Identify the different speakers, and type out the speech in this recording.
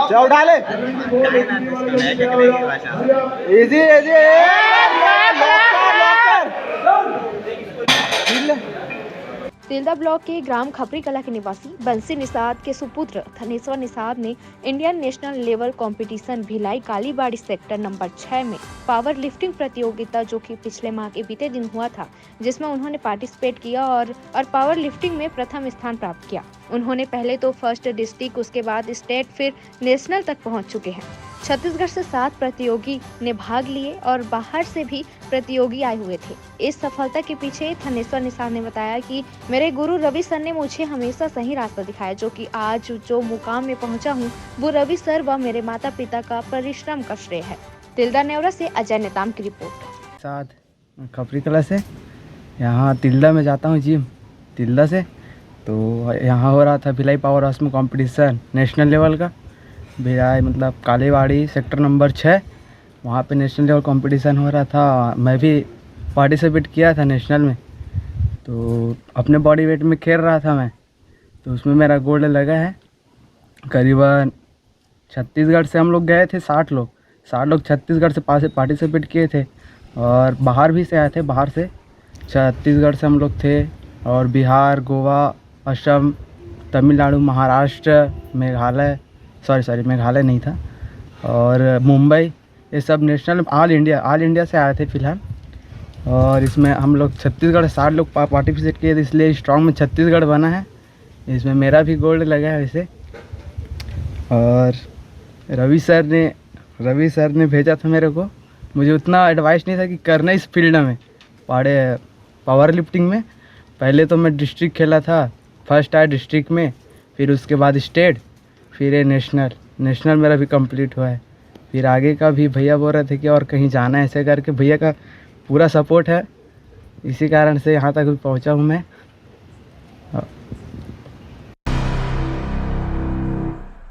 Speaker 1: जाओ डाले easy easy
Speaker 2: Tilda block के ग्राम खपरी कला के निवासी बंसी निषाद के सुपुत्र थनेश्वर निषाद ने Indian national level competition Bhilai Kalibari sector number 6 में पावर लिफ्टिंग प्रतियोगिता जो कि पिछले माह के बीते दिन हुआ था, जिसमें उन्होंने पार्टिसिपेट किया और पावर लिफ्टिंग में प्रथम स्थान प्राप्त किया। उन्होंने पहले तो फर्स्ट डिस्ट्रिक्ट, उसके बाद स्टेट, फिर नेशनल तक पहुंच चुके हैं। छत्तीसगढ़ से 7 प्रतियोगी ने भाग लिए और बाहर से भी प्रतियोगी आए हुए थे। इस सफलता के पीछे थनेश्वर निषाद ने बताया कि मेरे गुरु रवि सर ने मुझे हमेशा सही रास्ता दिखाया, जो कि आज जो मुकाम में पहुंचा हूं, वो रवि सर व मेरे माता पिता का परिश्रम का श्रेय है। तिल्दा नेवरा से अजय नेताम की रिपोर्ट।
Speaker 1: साथ खपरी कला से यहाँ तिल्दा में जाता हूँ जिम तिल्दा से, तो यहाँ हो रहा था भिलाई पावर हाउस में कंपटीशन नेशनल लेवल का। भिलाई मतलब कालीबाड़ी सेक्टर नंबर 6, वहाँ पे नेशनल लेवल कंपटीशन हो रहा था। मैं भी पार्टिसिपेट किया था नेशनल में, तो अपने बॉडी वेट में खेल रहा था मैं, तो उसमें मेरा गोल्ड लगा है। करीबन छत्तीसगढ़ से हम लोग गए थे 60 लोग छत्तीसगढ़ से पार्टिसिपेट किए थे और बाहर भी से आए थे। बाहर से छत्तीसगढ़ से हम लोग थे और बिहार, गोवा, असम, तमिलनाडु, महाराष्ट्र, मेघालय मेघालय नहीं था, और मुंबई, ये सब नेशनल ऑल इंडिया से आए थे फिलहाल। और इसमें हम लोग छत्तीसगढ़ 60 लोग पार्टिसिपेट किए थे, इसलिए स्ट्रॉन्ग में छत्तीसगढ़ बना है। इसमें मेरा भी गोल्ड लगा है वैसे। और रवि सर ने भेजा था मेरे को। मुझे उतना एडवाइस नहीं था कि करना इस फील्ड में पावर लिफ्टिंग में। पहले तो मैं डिस्ट्रिक्ट खेला था, फर्स्ट आया डिस्ट्रिक्ट में, फिर उसके बाद स्टेट, फिर ये नेशनल मेरा भी कंप्लीट हुआ है। फिर आगे का भी भैया बोल रहे थे कि और कहीं जाना है, ऐसे करके भैया का पूरा सपोर्ट है, इसी कारण से यहाँ तक भी पहुँचा हूँ मैं।